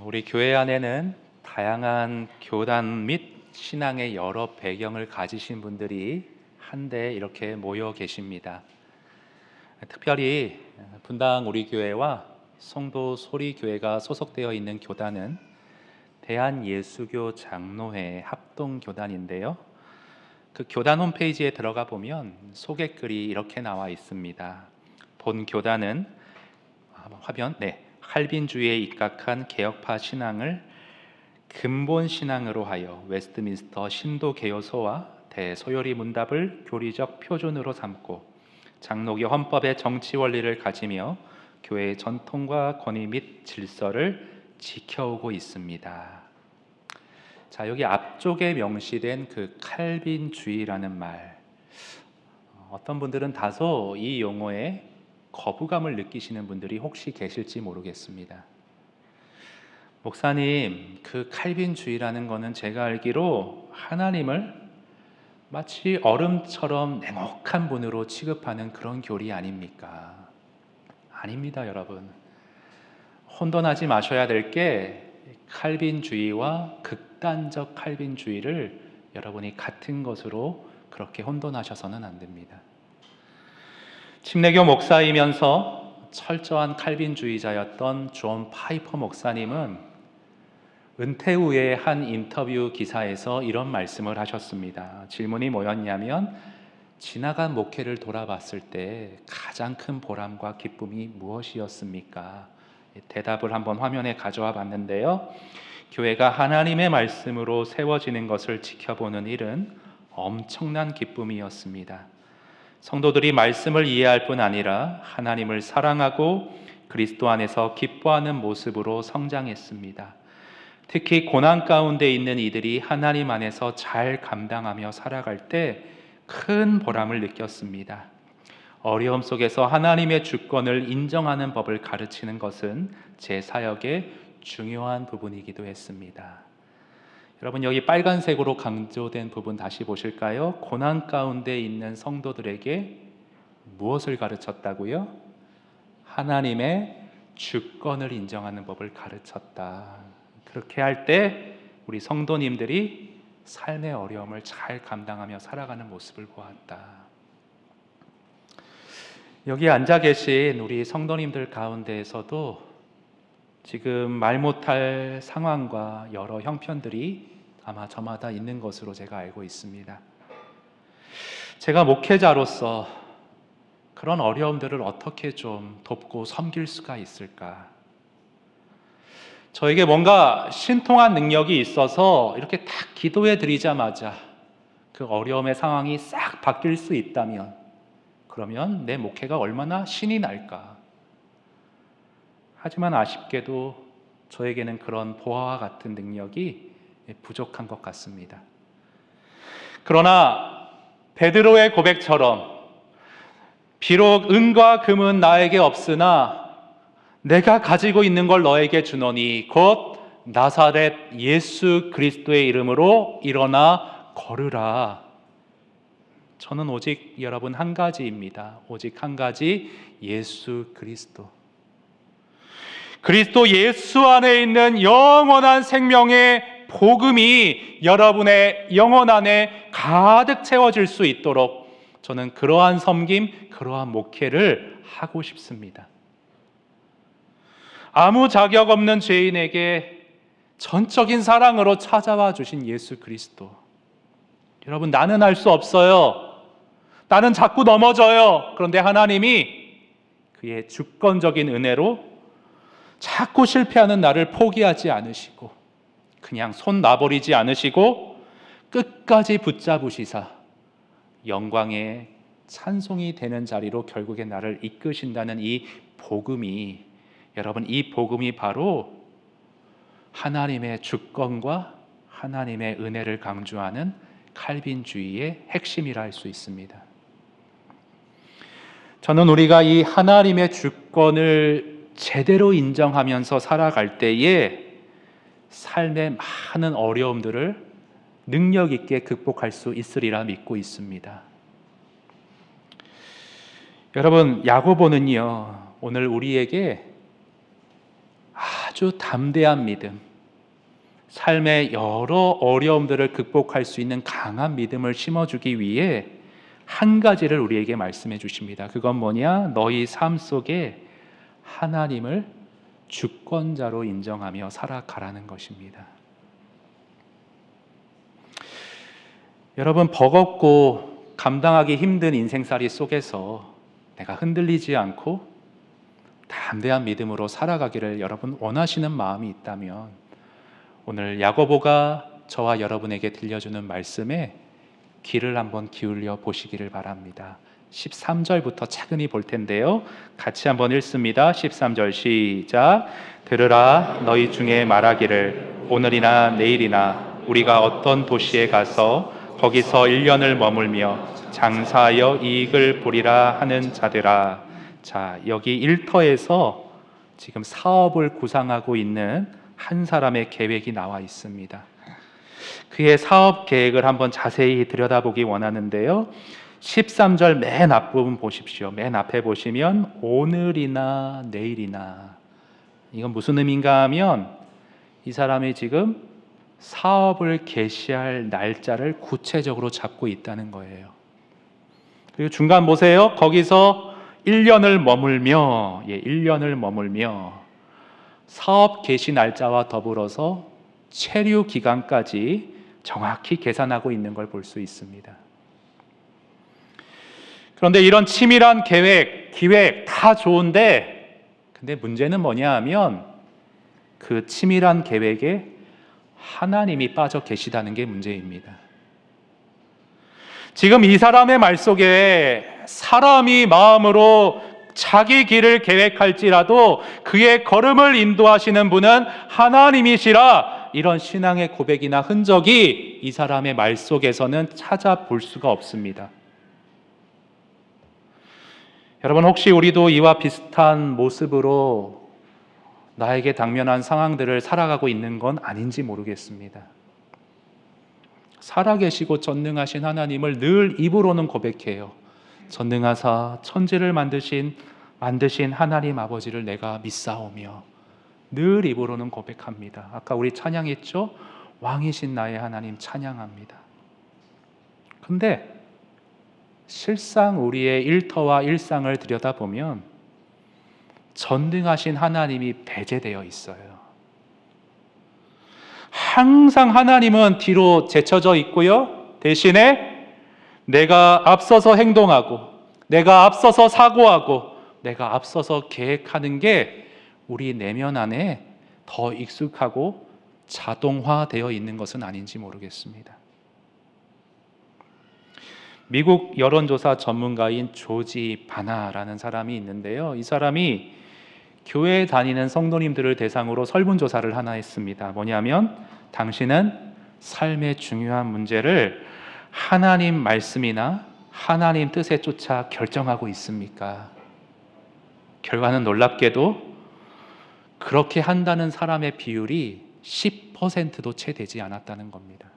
우리 교회 안에는 다양한 교단 및 신앙의 여러 배경을 가지신 분들이 한데 이렇게 모여 계십니다. 특별히 분당 우리 교회와 송도 소리교회가 소속되어 있는 교단은 대한예수교 장로회 합동교단인데요. 그 교단 홈페이지에 들어가 보면 소개글이 이렇게 나와 있습니다. 본 교단은 화면 칼빈주의에 입각한 개혁파 신앙을 근본 신앙으로 하여 웨스트민스터 신도개요소와 대소요리 문답을 교리적 표준으로 삼고 장로교 헌법의 정치 원리를 가지며 교회의 전통과 권위 및 질서를 지켜오고 있습니다. 자, 여기 앞쪽에 명시된 그 칼빈주의라는 말, 어떤 분들은 다소 이 용어에 거부감을 느끼시는 분들이 혹시 계실지 모르겠습니다. 목사님, 그 칼빈주의라는 것은 제가 알기로 하나님을 마치 얼음처럼 냉혹한 분으로 취급하는 그런 교리 아닙니까? 아닙니다, 여러분. 혼돈하지 마셔야 될 게 칼빈주의와 극단적 칼빈주의를 여러분이 같은 것으로 그렇게 혼돈하셔서는 안 됩니다. 침례교 목사이면서 철저한 칼빈주의자였던 존 파이퍼 목사님은 은퇴 후에 한 인터뷰 기사에서 이런 말씀을 하셨습니다. 질문이 뭐였냐면, 지나간 목회를 돌아봤을 때 가장 큰 보람과 기쁨이 무엇이었습니까? 대답을 한번 화면에 가져와 봤는데요. 교회가 하나님의 말씀으로 세워지는 것을 지켜보는 일은 엄청난 기쁨이었습니다. 성도들이 말씀을 이해할 뿐 아니라 하나님을 사랑하고 그리스도 안에서 기뻐하는 모습으로 성장했습니다. 특히 고난 가운데 있는 이들이 하나님 안에서 잘 감당하며 살아갈 때 큰 보람을 느꼈습니다. 어려움 속에서 하나님의 주권을 인정하는 법을 가르치는 것은 제 사역의 중요한 부분이기도 했습니다. 여러분, 여기 빨간색으로 강조된 부분 다시 보실까요? 고난 가운데 있는 성도들에게 무엇을 가르쳤다고요? 하나님의 주권을 인정하는 법을 가르쳤다. 그렇게 할 때 우리 성도님들이 삶의 어려움을 잘 감당하며 살아가는 모습을 보았다. 여기 앉아 계신 우리 성도님들 가운데에서도 지금 말 못할 상황과 여러 형편들이 아마 저마다 있는 것으로 제가 알고 있습니다. 제가 목회자로서 그런 어려움들을 어떻게 좀 돕고 섬길 수가 있을까? 저에게 뭔가 신통한 능력이 있어서 이렇게 딱 기도해 드리자마자 그 어려움의 상황이 싹 바뀔 수 있다면, 그러면 내 목회가 얼마나 신이 날까? 하지만 아쉽게도 저에게는 그런 보화와 같은 능력이 부족한 것 같습니다. 그러나 베드로의 고백처럼 비록 은과 금은 나에게 없으나 내가 가지고 있는 걸 너에게 주노니 곧 나사렛 예수 그리스도의 이름으로 일어나 걸으라. 저는 오직 여러분 한 가지입니다. 오직 한 가지, 예수 그리스도. 그리스도 예수 안에 있는 영원한 생명의 복음이 여러분의 영혼 안에 가득 채워질 수 있도록 저는 그러한 섬김, 그러한 목회를 하고 싶습니다. 아무 자격 없는 죄인에게 전적인 사랑으로 찾아와 주신 예수 그리스도. 여러분, 나는 할 수 없어요. 나는 자꾸 넘어져요. 그런데 하나님이 그의 주권적인 은혜로 자꾸 실패하는 나를 포기하지 않으시고 그냥 손 놔버리지 않으시고 끝까지 붙잡으시사 영광의 찬송이 되는 자리로 결국에 나를 이끄신다는 이 복음이, 여러분, 이 복음이 바로 하나님의 주권과 하나님의 은혜를 강조하는 칼빈주의의 핵심이라 할 수 있습니다. 저는 우리가 이 하나님의 주권을 제대로 인정하면서 살아갈 때에 삶의 많은 어려움들을 능력 있게 극복할 수 있으리라 믿고 있습니다. 여러분, 야고보는요 오늘 우리에게 아주 담대한 믿음, 삶의 여러 어려움들을 극복할 수 있는 강한 믿음을 심어주기 위해 한 가지를 우리에게 말씀해 주십니다. 그건 뭐냐? 너희 삶 속에 하나님을 주권자로 인정하며 살아가라는 것입니다. 여러분, 버겁고 감당하기 힘든 인생살이 속에서 내가 흔들리지 않고 담대한 믿음으로 살아가기를 여러분 원하시는 마음이 있다면 오늘 야고보가 저와 여러분에게 들려주는 말씀에 귀를 한번 기울여 보시기를 바랍니다. 13절부터 차근히 볼 텐데요. 같이 한번 읽습니다. 13절 시작. 들으라, 너희 중에 말하기를 오늘이나 내일이나 우리가 어떤 도시에 가서 거기서 1년을 머물며 장사하여 이익을 보리라 하는 자들아. 자, 여기 일터에서 지금 사업을 구상하고 있는 한 사람의 계획이 나와 있습니다. 그의 사업 계획을 한번 자세히 들여다보기 원하는데요. 13절 맨 앞부분 보십시오. 맨 앞에 보시면 오늘이나 내일이나, 이건 무슨 의미인가 하면 이 사람이 지금 사업을 개시할 날짜를 구체적으로 잡고 있다는 거예요. 그리고 중간 보세요. 거기서 1년을 머물며, 1년을 머물며 사업 개시 날짜와 더불어서 체류 기간까지 정확히 계산하고 있는 걸 볼 수 있습니다. 그런데 이런 치밀한 계획, 기획 다 좋은데, 근데 문제는 뭐냐 하면 그 치밀한 계획에 하나님이 빠져 계시다는 게 문제입니다. 지금 이 사람의 말 속에 사람이 마음으로 자기 길을 계획할지라도 그의 걸음을 인도하시는 분은 하나님이시라, 이런 신앙의 고백이나 흔적이 이 사람의 말 속에서는 찾아볼 수가 없습니다. 여러분, 혹시 우리도 이와 비슷한 모습으로 나에게 당면한 상황들을 살아가고 있는 건 아닌지 모르겠습니다. 살아계시고 전능하신 하나님을 늘 입으로는 고백해요. 전능하사 천지를 만드신 하나님 아버지를 내가 믿사오며, 늘 입으로는 고백합니다. 아까 우리 찬양했죠? 왕이신 나의 하나님 찬양합니다. 근데 실상 우리의 일터와 일상을 들여다보면 전능하신 하나님이 배제되어 있어요. 항상 하나님은 뒤로 제쳐져 있고요. 대신에 내가 앞서서 행동하고, 내가 앞서서 사고하고, 내가 앞서서 계획하는 게 우리 내면 안에 더 익숙하고 자동화되어 있는 것은 아닌지 모르겠습니다. 미국 여론조사 전문가인 조지 바나라는 사람이 있는데요. 이 사람이 교회에 다니는 성도님들을 대상으로 설문조사를 하나 했습니다. 뭐냐면, 당신은 삶의 중요한 문제를 하나님 말씀이나 하나님 뜻에 쫓아 결정하고 있습니까? 결과는 놀랍게도 그렇게 한다는 사람의 비율이 10%도 채 되지 않았다는 겁니다.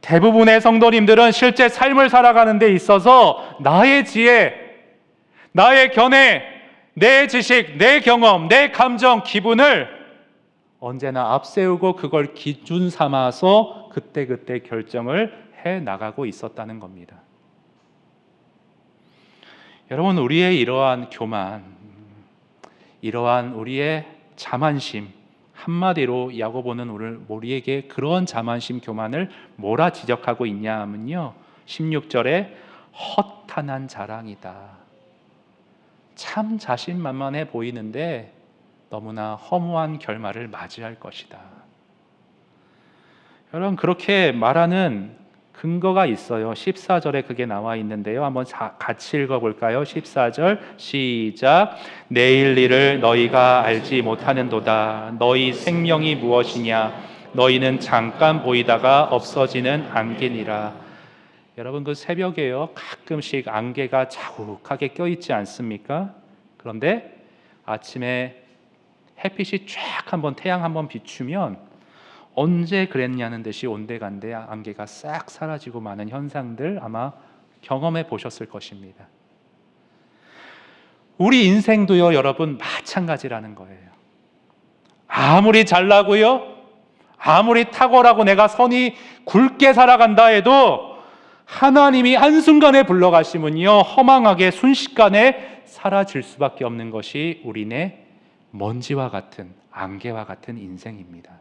대부분의 성도님들은 실제 삶을 살아가는 데 있어서 나의 지혜, 나의 견해, 내 지식, 내 경험, 내 감정, 기분을 언제나 앞세우고 그걸 기준 삼아서 그때그때 결정을 해 나가고 있었다는 겁니다. 여러분, 우리의 이러한 교만, 이러한 우리의 자만심, 한마디로 야고보는 오늘 우리에게 그런 자만심, 교만을 뭐라 지적하고 있냐 하면요, 16절에 허탄한 자랑이다. 참 자신만만해 보이는데 너무나 허무한 결말을 맞이할 것이다. 여러분, 그렇게 말하는 근거가 있어요. 14절에 그게 나와 있는데요. 한번 같이 읽어볼까요? 14절 시작. 내일 일을 너희가 알지 못하는도다. 너희 생명이 무엇이냐? 너희는 잠깐 보이다가 없어지는 안개니라. 여러분, 그 새벽에요, 가끔씩 안개가 자욱하게 껴있지 않습니까? 그런데 아침에 햇빛이 쫙 한번, 태양 한번 비추면 언제 그랬냐는 듯이 온데간데 안개가 싹 사라지고 마는 현상들 아마 경험해 보셨을 것입니다. 우리 인생도요, 여러분, 마찬가지라는 거예요. 아무리 잘나고요, 아무리 탁월하고 내가 선이 굵게 살아간다 해도 하나님이 한순간에 불러가시면요, 허망하게 순식간에 사라질 수밖에 없는 것이 우리네 먼지와 같은, 안개와 같은 인생입니다.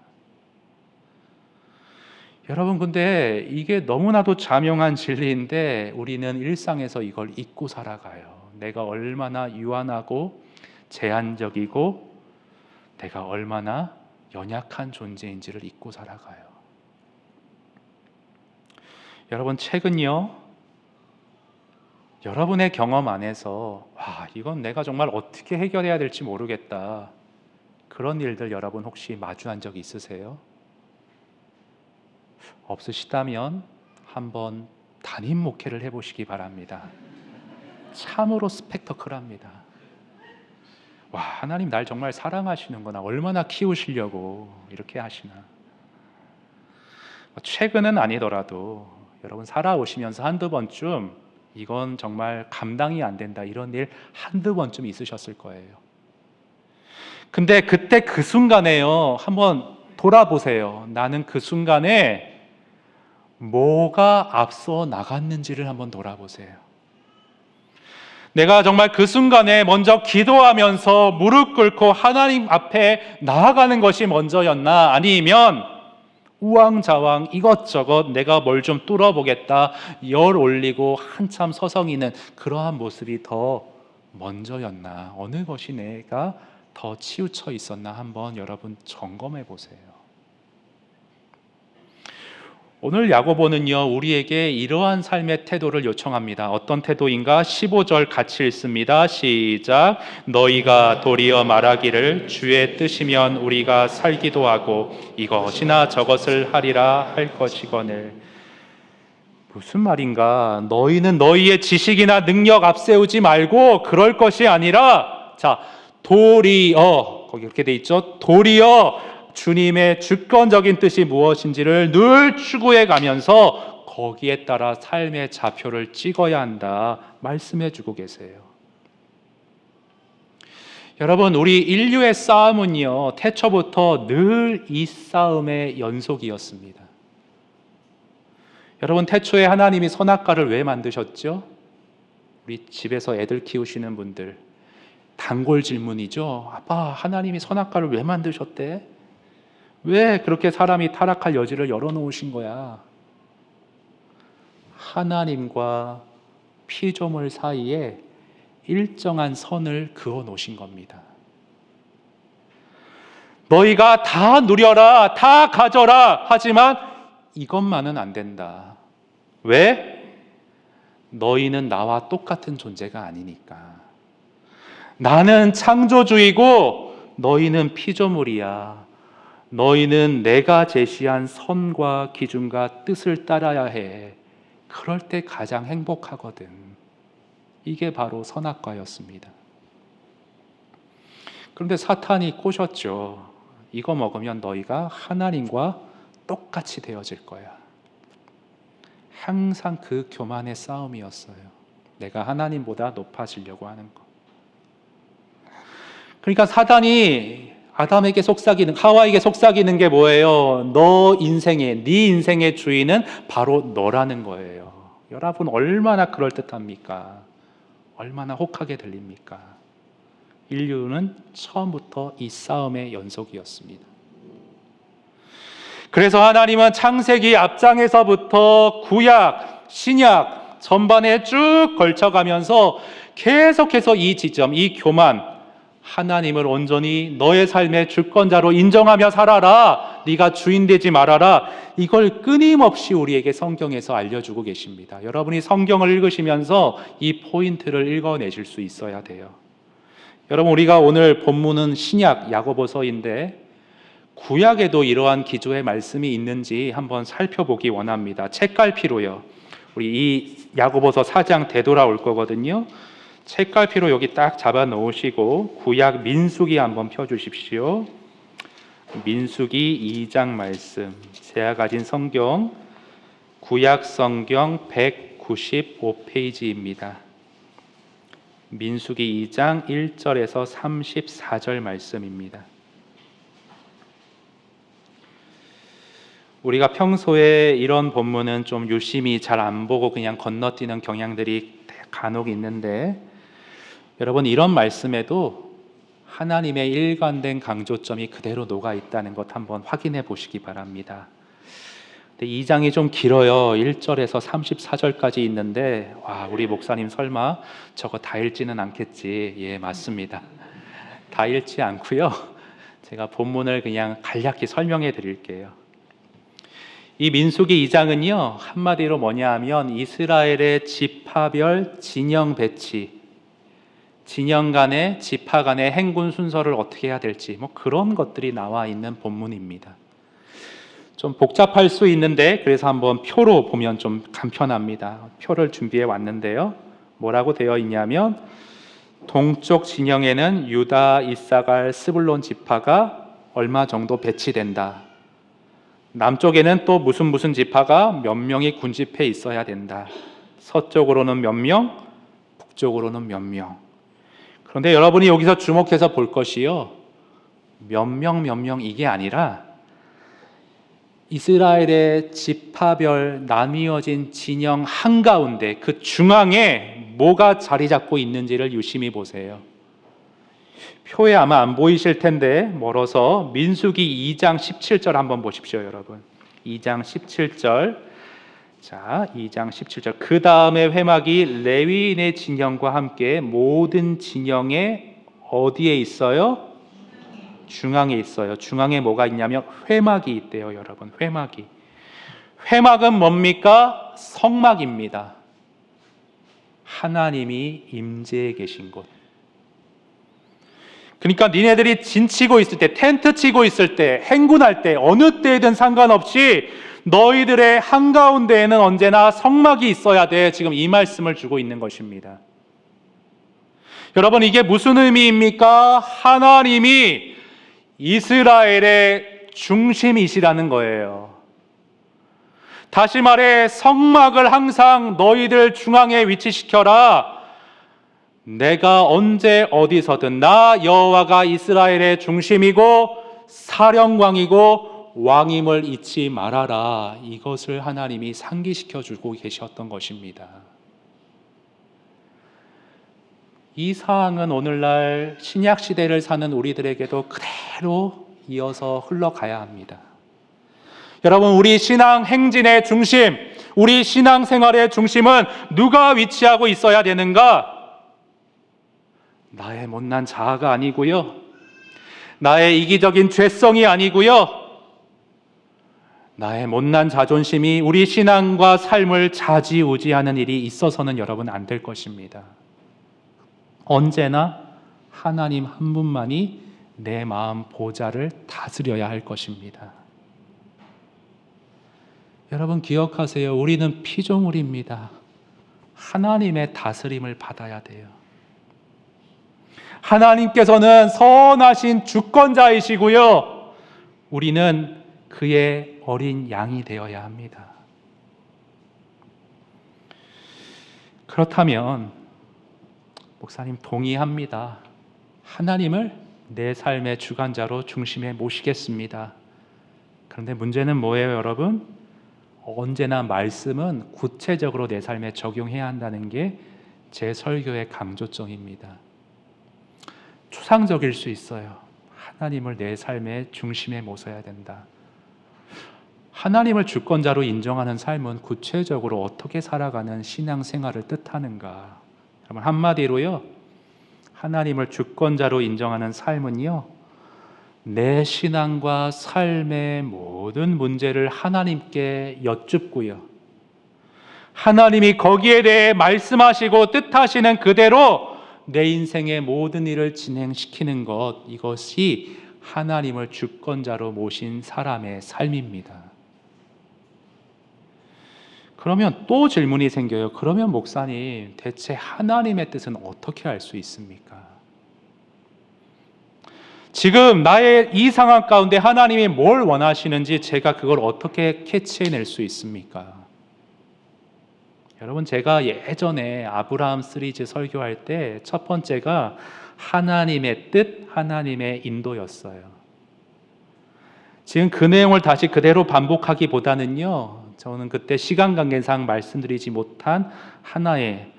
여러분, 근데 이게 너무나도 자명한 진리인데 우리는 일상에서 이걸 잊고 살아가요. 내가 얼마나 유한하고 제한적이고 내가 얼마나 연약한 존재인지를 잊고 살아가요. 여러분, 최근요, 여러분의 경험 안에서 이건 내가 정말 어떻게 해결해야 될지 모르겠다, 그런 일들 여러분 혹시 마주한 적 있으세요? 없으시다면 한번 담임 목회를 해보시기 바랍니다. 참으로 스펙터클합니다. 하나님 날 정말 사랑하시는구나, 얼마나 키우시려고 이렇게 하시나. 최근은 아니더라도 여러분 살아오시면서 한두 번쯤 이건 정말 감당이 안 된다, 이런 일 한두 번쯤 있으셨을 거예요. 근데 그때 그 순간에요, 한번 돌아보세요. 나는 그 순간에 뭐가 앞서 나갔는지를 한번 돌아보세요. 내가 정말 그 순간에 먼저 기도하면서 무릎 꿇고 하나님 앞에 나아가는 것이 먼저였나, 아니면 우왕좌왕 이것저것 내가 뭘 좀 뚫어보겠다 열 올리고 한참 서성이는 그러한 모습이 더 먼저였나, 어느 것이 내가 더 치우쳐 있었나 한번 여러분 점검해 보세요. 오늘 야고보는요, 우리에게 이러한 삶의 태도를 요청합니다. 어떤 태도인가? 15절 같이 읽습니다. 시작. 너희가 도리어 말하기를 주의 뜻이면 우리가 살기도 하고 이것이나 저것을 하리라 할 것이거늘. 무슨 말인가? 너희는 너희의 지식이나 능력 앞세우지 말고 그럴 것이 아니라, 도리어, 거기 이렇게 돼 있죠. 도리어 주님의 주권적인 뜻이 무엇인지를 늘 추구해 가면서 거기에 따라 삶의 좌표를 찍어야 한다 말씀해 주고 계세요. 여러분, 우리 인류의 싸움은요, 태초부터 늘 이 싸움의 연속이었습니다. 여러분, 태초에 하나님이 선악과를 왜 만드셨죠? 우리 집에서 애들 키우시는 분들 단골 질문이죠. 아빠, 하나님이 선악과를 왜 만드셨대? 왜 그렇게 사람이 타락할 여지를 열어놓으신 거야? 하나님과 피조물 사이에 일정한 선을 그어 놓으신 겁니다. 너희가 다 누려라, 다 가져라, 하지만 이것만은 안 된다. 왜? 너희는 나와 똑같은 존재가 아니니까. 나는 창조주이고 너희는 피조물이야. 너희는 내가 제시한 선과 기준과 뜻을 따라야 해. 그럴 때 가장 행복하거든. 이게 바로 선악과였습니다. 그런데 사탄이 꼬셨죠. 이거 먹으면 너희가 하나님과 똑같이 되어질 거야. 항상 그 교만의 싸움이었어요. 내가 하나님보다 높아지려고 하는 거. 그러니까 사단이 아담에게 속삭이는, 하와에게 속삭이는 게 뭐예요? 네 인생의 주인은 바로 너라는 거예요. 여러분, 얼마나 그럴듯합니까? 얼마나 혹하게 들립니까? 인류는 처음부터 이 싸움의 연속이었습니다. 그래서 하나님은 창세기 앞장에서부터 구약, 신약 전반에 쭉 걸쳐가면서 계속해서 이 지점, 이 교만, 하나님을 온전히 너의 삶의 주권자로 인정하며 살아라, 네가 주인 되지 말아라, 이걸 끊임없이 우리에게 성경에서 알려주고 계십니다. 여러분이 성경을 읽으시면서 이 포인트를 읽어내실 수 있어야 돼요. 여러분, 우리가 오늘 본문은 신약 야고보서인데 구약에도 이러한 기조의 말씀이 있는지 한번 살펴보기 원합니다. 책갈피로요. 우리 이 야고보서 4장 되돌아올 거거든요. 책갈피로 여기 딱 잡아 놓으시고 구약 민수기 한번 펴주십시오. 민수기 2장 말씀, 제가 가진 성경 구약 성경 195페이지입니다. 민수기 2장 1절에서 34절 말씀입니다. 우리가 평소에 이런 본문은 좀 유심히 잘 안 보고 그냥 건너뛰는 경향들이 간혹 있는데, 여러분 이런 말씀에도 하나님의 일관된 강조점이 그대로 녹아 있다는 것 한번 확인해 보시기 바랍니다. 근데 2장이 좀 길어요. 1절에서 34절까지 있는데, 와, 우리 목사님 설마 저거 다 읽지는 않겠지? 예, 맞습니다. 다 읽지 않고요. 제가 본문을 그냥 간략히 설명해 드릴게요. 이 민수기 2장은요, 한마디로 뭐냐 하면 이스라엘의 지파별 진영 배치, 진영 간의 지파 간의 행군 순서를 어떻게 해야 될지 뭐 그런 것들이 나와 있는 본문입니다. 좀 복잡할 수 있는데 그래서 한번 표로 보면 좀 간편합니다. 표를 준비해 왔는데요. 뭐라고 되어 있냐면 동쪽 진영에는 유다, 이사갈, 스불론 지파가 얼마 정도 배치된다. 남쪽에는 또 무슨 지파가 몇 명이 군집해 있어야 된다. 서쪽으로는 몇 명, 북쪽으로는 몇 명. 그런데 여러분이 여기서 주목해서 볼 것이요, 몇 명 이게 아니라 이스라엘의 지파별 나뉘어진 진영 한가운데 그 중앙에 뭐가 자리 잡고 있는지를 유심히 보세요. 표에 아마 안 보이실 텐데 멀어서 민수기 2장 17절 한번 보십시오, 여러분. 2장 17절. 자, 2장 17절. 그 다음에 회막이 레위인의 진영과 함께 모든 진영에 어디에 있어요? 중앙에 있어요. 중앙에 뭐가 있냐면 회막이 있대요, 여러분. 회막이. 회막은 뭡니까? 성막입니다. 하나님이 임재해 계신 곳. 그러니까 니네들이 진치고 있을 때, 텐트 치고 있을 때, 행군할 때, 어느 때든 상관없이 너희들의 한가운데에는 언제나 성막이 있어야 돼. 지금 이 말씀을 주고 있는 것입니다. 여러분, 이게 무슨 의미입니까? 하나님이 이스라엘의 중심이시라는 거예요. 다시 말해 성막을 항상 너희들 중앙에 위치시켜라. 내가 언제 어디서든 나 여호와가 이스라엘의 중심이고 사령왕이고 왕임을 잊지 말아라. 이것을 하나님이 상기시켜 주고 계셨던 것입니다. 이 사항은 오늘날 신약 시대를 사는 우리들에게도 그대로 이어서 흘러가야 합니다. 여러분, 우리 신앙 행진의 중심, 우리 신앙 생활의 중심은 누가 위치하고 있어야 되는가? 나의 못난 자아가 아니고요, 나의 이기적인 죄성이 아니고요, 나의 못난 자존심이 우리 신앙과 삶을 좌지우지하는 일이 있어서는 여러분 안 될 것입니다. 언제나 하나님 한 분만이 내 마음 보좌를 다스려야 할 것입니다. 여러분 기억하세요. 우리는 피조물입니다. 하나님의 다스림을 받아야 돼요. 하나님께서는 선하신 주권자이시고요, 우리는 그의 어린 양이 되어야 합니다. 그렇다면 목사님 동의합니다. 하나님을 내 삶의 주관자로 중심에 모시겠습니다. 그런데 문제는 뭐예요, 여러분? 언제나 말씀은 구체적으로 내 삶에 적용해야 한다는 게 제 설교의 강조점입니다. 추상적일 수 있어요. 하나님을 내 삶의 중심에 모셔야 된다. 하나님을 주권자로 인정하는 삶은 구체적으로 어떻게 살아가는 신앙생활을 뜻하는가? 여러분, 한마디로요, 하나님을 주권자로 인정하는 삶은요, 내 신앙과 삶의 모든 문제를 하나님께 여쭙고요, 하나님이 거기에 대해 말씀하시고 뜻하시는 그대로 내 인생의 모든 일을 진행시키는 것, 이것이 하나님을 주권자로 모신 사람의 삶입니다. 그러면 또 질문이 생겨요. 그러면 목사님, 대체 하나님의 뜻은 어떻게 알 수 있습니까? 지금 나의 이 상황 가운데 하나님이 뭘 원하시는지 제가 그걸 어떻게 캐치해낼 수 있습니까? 여러분, 제가 예전에 아브라함 시리즈 설교할 때 첫 번째가 하나님의 뜻, 하나님의 인도였어요. 지금 그 내용을 다시 그대로 반복하기보다는요, 저는 그때 시간 관계상 말씀드리지 못한 하나의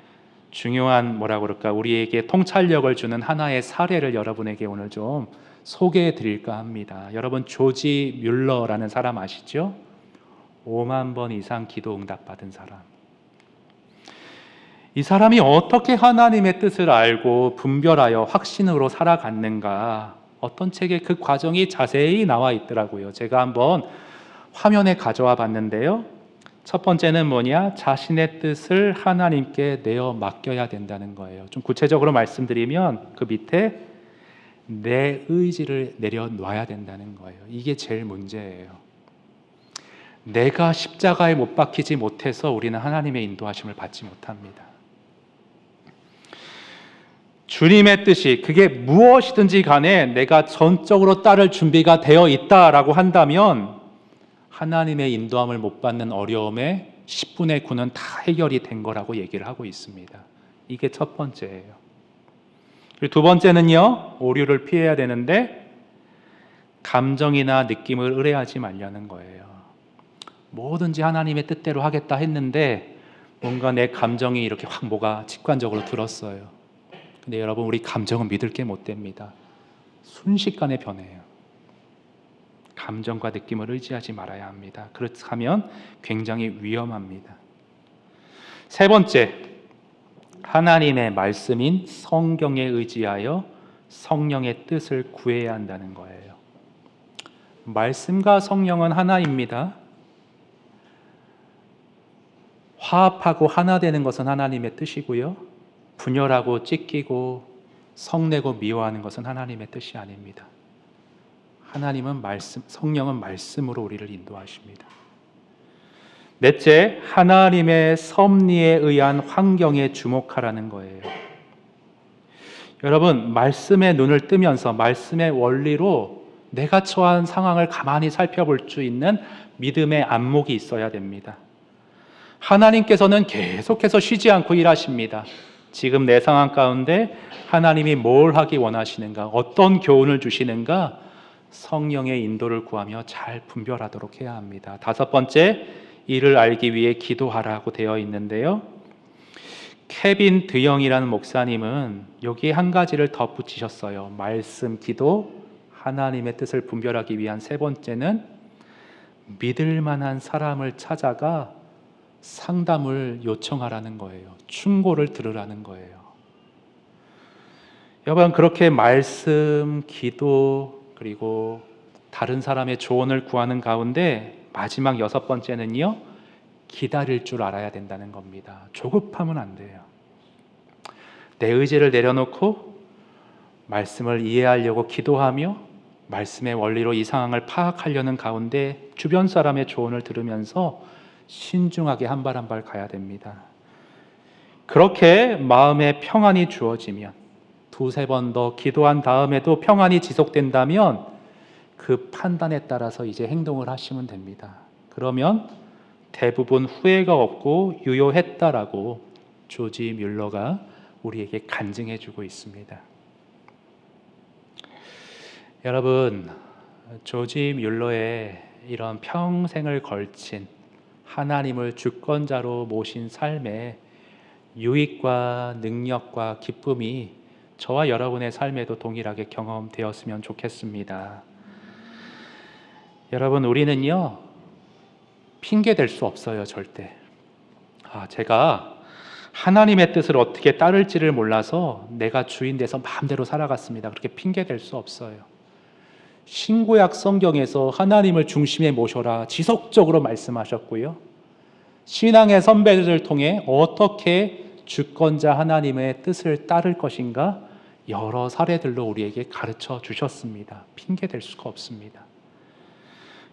중요한 우리에게 통찰력을 주는 하나의 사례를 여러분에게 오늘 좀 소개해 드릴까 합니다. 여러분, 조지 뮬러라는 사람 아시죠? 5만 번 이상 기도 응답받은 사람. 이 사람이 어떻게 하나님의 뜻을 알고 분별하여 확신으로 살아갔는가, 어떤 책에 그 과정이 자세히 나와 있더라고요. 제가 한번 화면에 가져와 봤는데요. 첫 번째는 자신의 뜻을 하나님께 내어 맡겨야 된다는 거예요. 좀 구체적으로 말씀드리면 그 밑에 내 의지를 내려놔야 된다는 거예요. 이게 제일 문제예요. 내가 십자가에 못 박히지 못해서 우리는 하나님의 인도하심을 받지 못합니다. 주님의 뜻이 그게 무엇이든지 간에 내가 전적으로 따를 준비가 되어 있다라고 한다면 하나님의 인도함을 못 받는 어려움의 10분의 9는 다 해결이 된 거라고 얘기를 하고 있습니다. 이게 첫 번째예요. 그리고 두 번째는요, 오류를 피해야 되는데 감정이나 느낌을 의뢰하지 말라는 거예요. 뭐든지 하나님의 뜻대로 하겠다 했는데 뭔가 내 감정이 이렇게 확 뭐가 직관적으로 들었어요. 근데 여러분, 우리 감정은 믿을 게 못 됩니다. 순식간에 변해요. 감정과 느낌을 의지하지 말아야 합니다. 그렇다면 굉장히 위험합니다. 세 번째, 하나님의 말씀인 성경에 의지하여 성령의 뜻을 구해야 한다는 거예요. 말씀과 성령은 하나입니다. 화합하고 하나 되는 것은 하나님의 뜻이고요, 분열하고 찢기고 성내고 미워하는 것은 하나님의 뜻이 아닙니다. 하나님은 말씀, 성령은 말씀으로 우리를 인도하십니다. 넷째, 하나님의 섭리에 의한 환경에 주목하라는 거예요. 여러분, 말씀의 눈을 뜨면서 말씀의 원리로 내가 처한 상황을 가만히 살펴볼 수 있는 믿음의 안목이 있어야 됩니다. 하나님께서는 계속해서 쉬지 않고 일하십니다. 지금 내 상황 가운데 하나님이 뭘 하기 원하시는가, 어떤 교훈을 주시는가, 성령의 인도를 구하며 잘 분별하도록 해야 합니다. 다섯 번째, 이를 알기 위해 기도하라고 되어 있는데요. 케빈 드영이라는 목사님은 여기에 한 가지를 덧붙이셨어요. 말씀, 기도, 하나님의 뜻을 분별하기 위한 세 번째는 믿을 만한 사람을 찾아가 상담을 요청하라는 거예요. 충고를 들으라는 거예요. 여러분, 그렇게 말씀, 기도, 그리고 다른 사람의 조언을 구하는 가운데 마지막 여섯 번째는요, 기다릴 줄 알아야 된다는 겁니다. 조급하면 안 돼요. 내 의지를 내려놓고 말씀을 이해하려고 기도하며 말씀의 원리로 이 상황을 파악하려는 가운데 주변 사람의 조언을 들으면서 신중하게 한 발 한 발 가야 됩니다. 그렇게 마음에 평안이 주어지면, 두세 번 더 기도한 다음에도 평안이 지속된다면 그 판단에 따라서 이제 행동을 하시면 됩니다. 그러면 대부분 후회가 없고 유효했다라고 조지 뮬러가 우리에게 간증해 주고 있습니다. 여러분, 조지 뮬러의 이런 평생을 걸친 하나님을 주권자로 모신 삶에 유익과 능력과 기쁨이 저와 여러분의 삶에도 동일하게 경험되었으면 좋겠습니다. 여러분, 우리는요, 핑계 댈 수 없어요, 절대. 제가 하나님의 뜻을 어떻게 따를지를 몰라서 내가 주인 돼서 마음대로 살아갔습니다. 그렇게 핑계 댈 수 없어요. 신구약 성경에서 하나님을 중심에 모셔라 지속적으로 말씀하셨고요, 신앙의 선배들을 통해 어떻게 주권자 하나님의 뜻을 따를 것인가 여러 사례들로 우리에게 가르쳐 주셨습니다. 핑계 댈 수가 없습니다.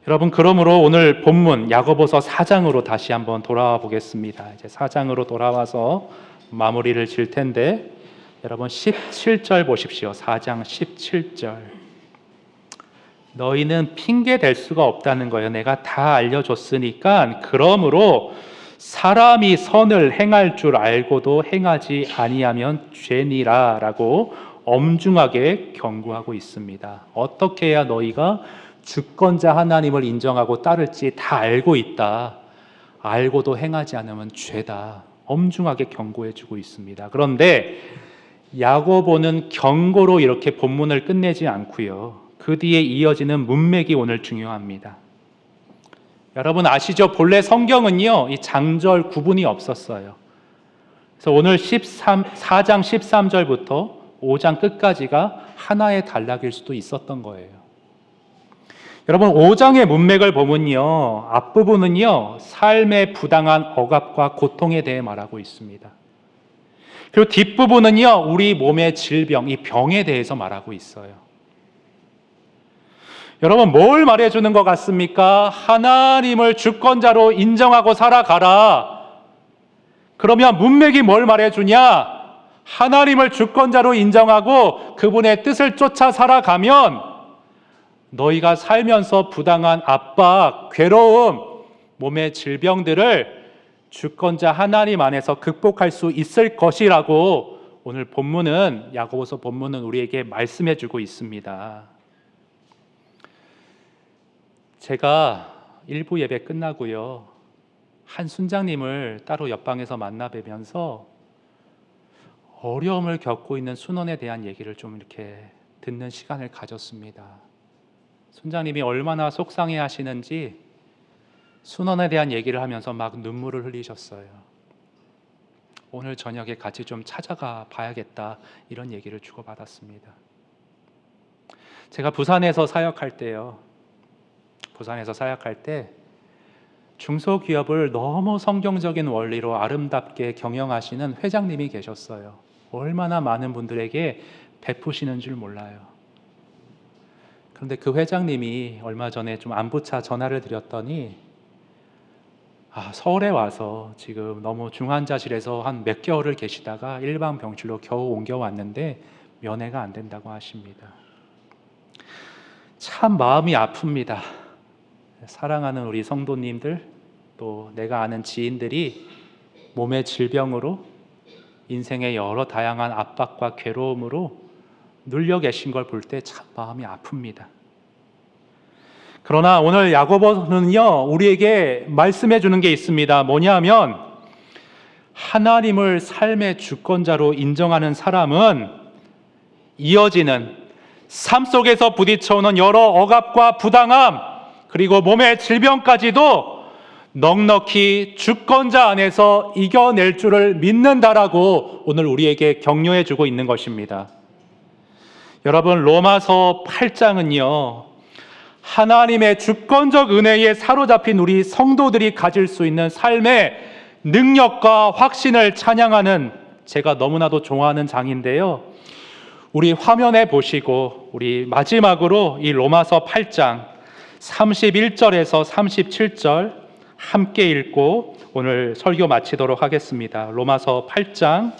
여러분, 그러므로 오늘 본문 야고보서 4장으로 다시 한번 돌아와 보겠습니다. 이제 4장으로 돌아와서 마무리를 질 텐데, 여러분 17절 보십시오. 4장 17절. 너희는 핑계 댈 수가 없다는 거예요. 내가 다 알려줬으니까. 그러므로 사람이 선을 행할 줄 알고도 행하지 아니하면 죄니라 라고 엄중하게 경고하고 있습니다. 어떻게 해야 너희가 주권자 하나님을 인정하고 따를지 다 알고 있다. 알고도 행하지 않으면 죄다. 엄중하게 경고해 주고 있습니다. 그런데 야고보는 경고로 이렇게 본문을 끝내지 않고요. 그 뒤에 이어지는 문맥이 오늘 중요합니다. 여러분 아시죠? 본래 성경은요, 이 장절 구분이 없었어요. 그래서 오늘 4장 13절부터 5장 끝까지가 하나의 단락일 수도 있었던 거예요. 여러분 5장의 문맥을 보면요, 앞부분은요 삶의 부당한 억압과 고통에 대해 말하고 있습니다. 그리고 뒷부분은요 우리 몸의 질병, 이 병에 대해서 말하고 있어요. 여러분 뭘 말해주는 것 같습니까? 하나님을 주권자로 인정하고 살아가라. 그러면 문맥이 뭘 말해주냐? 하나님을 주권자로 인정하고 그분의 뜻을 쫓아 살아가면 너희가 살면서 부당한 압박, 괴로움, 몸의 질병들을 주권자 하나님 안에서 극복할 수 있을 것이라고 오늘 본문은, 야고보서 본문은 우리에게 말씀해 주고 있습니다. 제가 일부 예배 끝나고요, 한 순장님을 따로 옆방에서 만나 뵈면서 어려움을 겪고 있는 순원에 대한 얘기를 좀 이렇게 듣는 시간을 가졌습니다. 순장님이 얼마나 속상해 하시는지 순원에 대한 얘기를 하면서 막 눈물을 흘리셨어요. 오늘 저녁에 같이 좀 찾아가 봐야겠다, 이런 얘기를 주고받았습니다. 제가 부산에서 사역할 때 중소기업을 너무 성경적인 원리로 아름답게 경영하시는 회장님이 계셨어요. 얼마나 많은 분들에게 베푸시는 줄 몰라요. 그런데 그 회장님이 얼마 전에 좀 안부차 전화를 드렸더니 서울에 와서 지금 너무 중환자실에서 한 몇 개월을 계시다가 일반 병실로 겨우 옮겨왔는데 면회가 안 된다고 하십니다. 참 마음이 아픕니다. 사랑하는 우리 성도님들, 또 내가 아는 지인들이 몸의 질병으로, 인생의 여러 다양한 압박과 괴로움으로 눌려 계신 걸 볼 때 참 마음이 아픕니다. 그러나 오늘 야고보는요 우리에게 말씀해 주는 게 있습니다. 뭐냐면 하나님을 삶의 주권자로 인정하는 사람은 이어지는 삶 속에서 부딪혀오는 여러 억압과 부당함, 그리고 몸의 질병까지도 넉넉히 주권자 안에서 이겨낼 줄을 믿는다라고 오늘 우리에게 격려해 주고 있는 것입니다. 여러분 로마서 8장은요 하나님의 주권적 은혜에 사로잡힌 우리 성도들이 가질 수 있는 삶의 능력과 확신을 찬양하는, 제가 너무나도 좋아하는 장인데요, 우리 화면에 보시고 우리 마지막으로 이 로마서 8장 31절에서 37절 함께 읽고 오늘 설교 마치도록 하겠습니다. 로마서 8장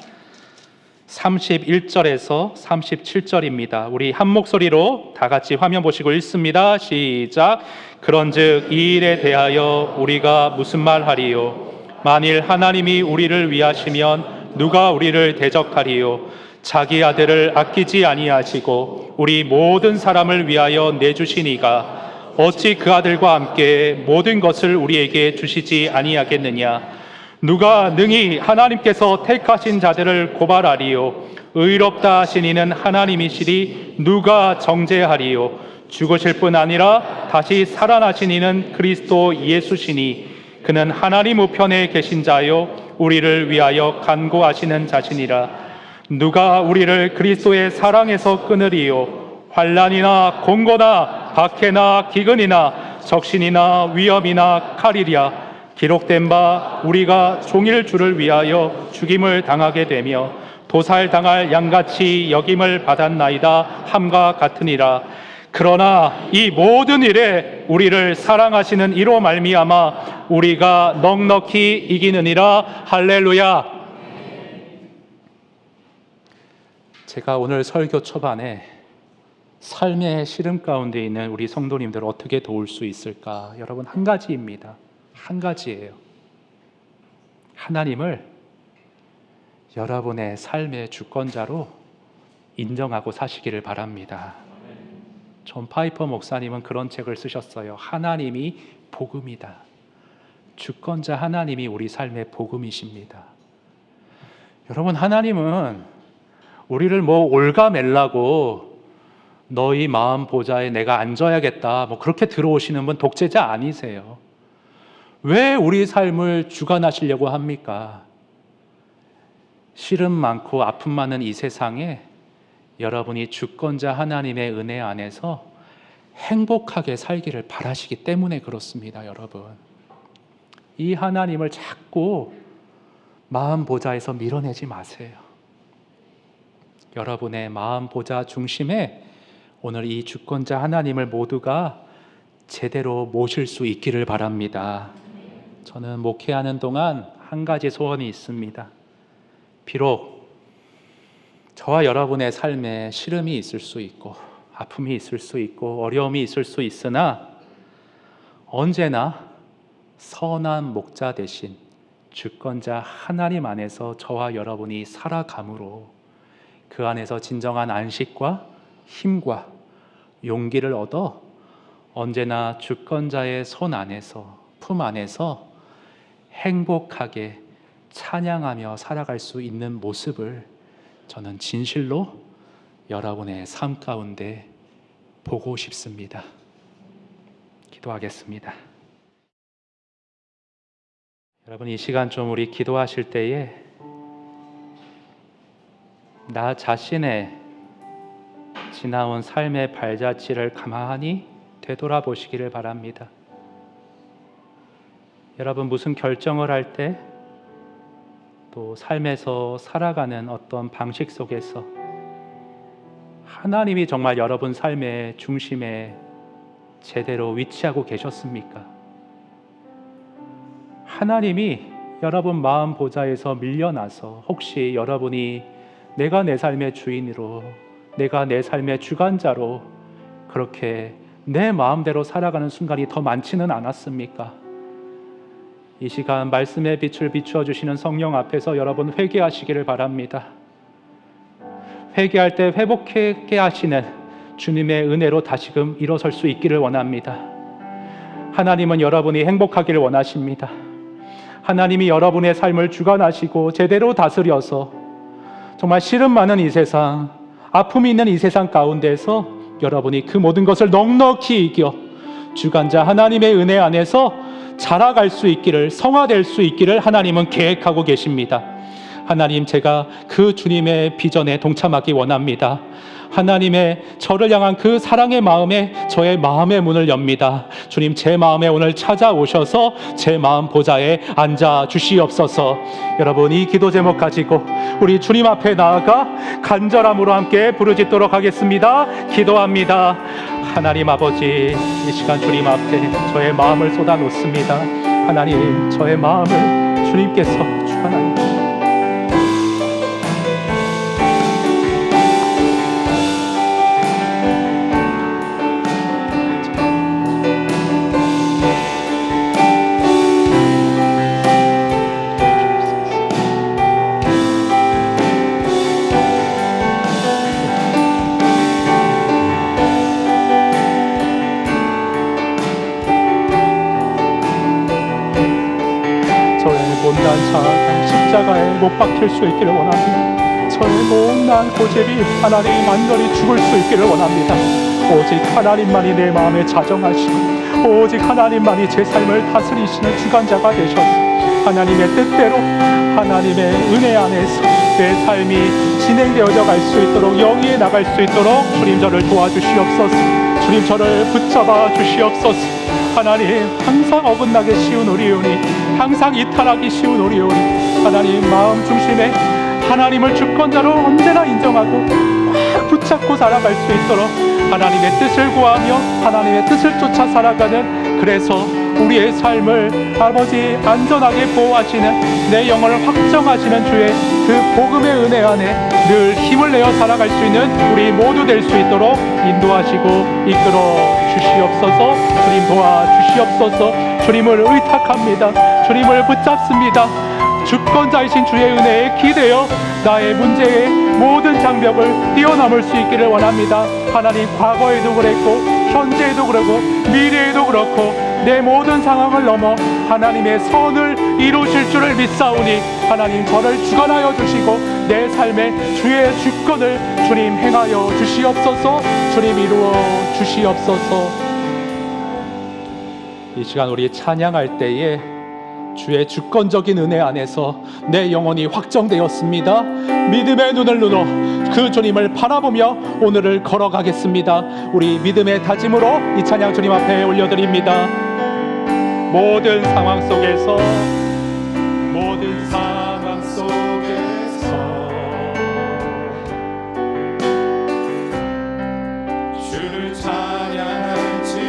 31절에서 37절입니다. 우리 한 목소리로 다 같이 화면 보시고 읽습니다. 시작. 그런즉 이 일에 대하여 우리가 무슨 말하리요? 만일 하나님이 우리를 위하시면 누가 우리를 대적하리요? 자기 아들을 아끼지 아니하시고 우리 모든 사람을 위하여 내주시니가 어찌 그 아들과 함께 모든 것을 우리에게 주시지 아니하겠느냐? 누가 능히 하나님께서 택하신 자들을 고발하리요? 의롭다 하신 이는 하나님이시리 누가 정죄하리요? 죽으실 뿐 아니라 다시 살아나신 이는 그리스도 예수시니 그는 하나님 우편에 계신 자요 우리를 위하여 간구하시는 자시니라. 누가 우리를 그리스도의 사랑에서 끊으리요? 환난이나 공고나 박해나 기근이나 적신이나 위험이나 칼이랴. 기록된 바 우리가 종일 주를 위하여 죽임을 당하게 되며 도살당할 양같이 여김을 받았나이다 함과 같으니라. 그러나 이 모든 일에 우리를 사랑하시는 이로 말미암아 우리가 넉넉히 이기느니라. 할렐루야. 제가 오늘 설교 초반에 삶의 시름 가운데 있는 우리 성도님들을 어떻게 도울 수 있을까? 여러분 한 가지입니다. 한 가지예요. 하나님을 여러분의 삶의 주권자로 인정하고 사시기를 바랍니다. 존 파이퍼 목사님은 그런 책을 쓰셨어요. 하나님이 복음이다. 주권자 하나님이 우리 삶의 복음이십니다. 여러분, 하나님은 우리를 올가매려고 너희 마음 보좌에 내가 앉아야겠다 그렇게 들어오시는 분 독재자 아니세요. 왜 우리 삶을 주관하시려고 합니까? 시름 많고 아픔 많은 이 세상에 여러분이 주권자 하나님의 은혜 안에서 행복하게 살기를 바라시기 때문에 그렇습니다. 여러분, 이 하나님을 자꾸 마음 보좌에서 밀어내지 마세요. 여러분의 마음 보좌 중심에 오늘 이 주권자 하나님을 모두가 제대로 모실 수 있기를 바랍니다. 저는 목회하는 동안 한 가지 소원이 있습니다. 비록 저와 여러분의 삶에 시름이 있을 수 있고 아픔이 있을 수 있고 어려움이 있을 수 있으나 언제나 선한 목자 대신 주권자 하나님 안에서 저와 여러분이 살아감으로 그 안에서 진정한 안식과 힘과 용기를 얻어 언제나 주권자의 손 안에서, 품 안에서 행복하게 찬양하며 살아갈 수 있는 모습을 저는 진실로 여러분의 삶 가운데 보고 싶습니다. 기도하겠습니다. 여러분, 이 시간 좀 우리 기도하실 때에 나 자신의 지나온 삶의 발자취를 가만히 되돌아보시기를 바랍니다. 여러분, 무슨 결정을 할 때 또 삶에서 살아가는 어떤 방식 속에서 하나님이 정말 여러분 삶의 중심에 제대로 위치하고 계셨습니까? 하나님이 여러분 마음 보좌에서 밀려나서 혹시 여러분이 내가 내 삶의 주인으로, 내가 내 삶의 주관자로 그렇게 내 마음대로 살아가는 순간이 더 많지는 않았습니까? 이 시간 말씀의 빛을 비추어 주시는 성령 앞에서 여러분 회개하시기를 바랍니다. 회개할 때 회복하게 하시는 주님의 은혜로 다시금 일어설 수 있기를 원합니다. 하나님은 여러분이 행복하기를 원하십니다. 하나님이 여러분의 삶을 주관하시고 제대로 다스려서 정말 시름 많은 이 세상, 아픔이 있는 이 세상 가운데서 여러분이 그 모든 것을 넉넉히 이겨 주관자 하나님의 은혜 안에서 자라갈 수 있기를, 성화될 수 있기를 하나님은 계획하고 계십니다. 하나님, 제가 그 주님의 비전에 동참하기 원합니다. 하나님의 저를 향한 그 사랑의 마음에 저의 마음의 문을 엽니다. 주님, 제 마음에 오늘 찾아오셔서 제 마음 보좌에 앉아 주시옵소서. 여러분, 이 기도 제목 가지고 우리 주님 앞에 나아가 간절함으로 함께 부르짖도록 하겠습니다. 기도합니다. 하나님 아버지, 이 시간 주님 앞에 저의 마음을 쏟아놓습니다. 하나님, 저의 마음을 주님께서 주관하옵소서. 십자가에 못 박힐 수 있기를 원합니다. 저의 못난 고집이 하나님 완전히 죽을 수 있기를 원합니다. 오직 하나님만이 내 마음에 자정하시고 오직 하나님만이 제 삶을 다스리시는 주관자가 되셔서 하나님의 뜻대로 하나님의 은혜 안에서 내 삶이 진행되어져 갈 수 있도록, 영위에 나갈 수 있도록 주님 저를 도와주시옵소서. 주님 저를 붙잡아 주시옵소서. 하나님, 항상 어긋나기 쉬운 우리오니, 항상 이탈하기 쉬운 우리오니 하나님 마음 중심에 하나님을 주권자로 언제나 인정하고 꽉 붙잡고 살아갈 수 있도록 하나님의 뜻을 구하며 하나님의 뜻을 쫓아 살아가는, 그래서 우리의 삶을 아버지 안전하게 보호하시는, 내 영혼을 확정하시는 주의 그 복음의 은혜 안에 늘 힘을 내어 살아갈 수 있는 우리 모두 될 수 있도록 인도하시고 이끌어 주시옵소서. 주님 도와주시옵소서. 주님을 의탁합니다. 주님을 붙잡습니다. 주권자이신 주의 은혜에 기대어 나의 문제의 모든 장벽을 뛰어넘을 수 있기를 원합니다. 하나님 과거에도 그랬고 현재에도 그러고 미래에도 그렇고 내 모든 상황을 넘어 하나님의 선을 이루실 줄을 믿사오니 하나님 저를 주관하여 주시고 내 삶에 주의 주권을 주님 행하여 주시옵소서. 주님 이루어 주시옵소서. 이 시간 우리 찬양할 때에 주의 주권적인 은혜 안에서 내 영혼이 확정되었습니다. 믿음의 눈을 누러 그 주님을 바라보며 오늘을 걸어가겠습니다. 우리 믿음의 다짐으로 이 찬양 주님 앞에 올려드립니다. 모든 상황 속에서 주를 찬양할지라.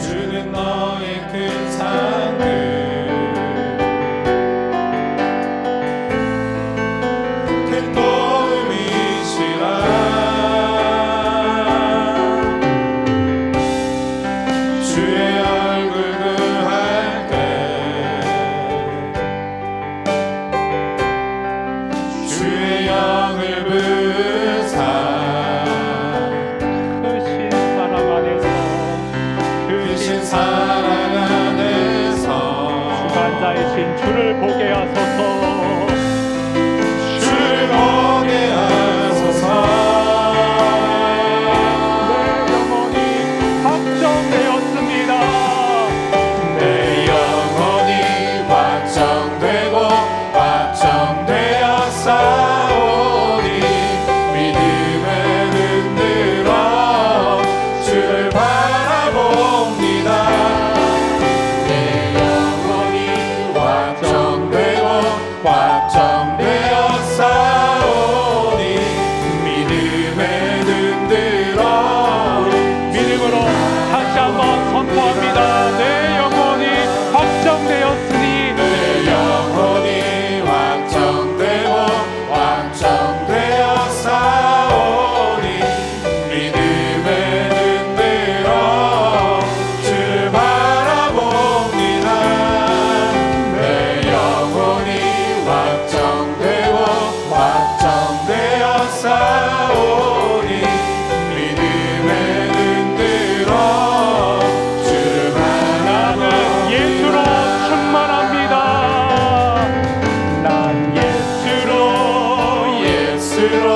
주는 너의 큰 산들 큰 도움이시라. 주의 얼굴 구할 때 주의 영을 부사 크신 사랑 안에서 크신 사랑 안에서 주관자이신 주를 보게 하소서. 주를 보게 하소서. 내 영혼이 확정되었습니다. 내 영혼이 확정되고 확정되었사오니 믿음의 눈 들어 주를 바라봅니다. 내 영혼이 확정되고 확정되었사오니 믿음의 눈 들어 믿음으로 다시 한번 선포합니다. 내 영혼이 확정되었으니 내 영혼이 확정되고 확정되었사오니 믿음의 눈 들어 주를 바라봅니다. 내 영혼이 확정되고 확정되었사오니 믿음의 눈 들어 주를 나는 예수로 충만합니다. 난 예수로 예수로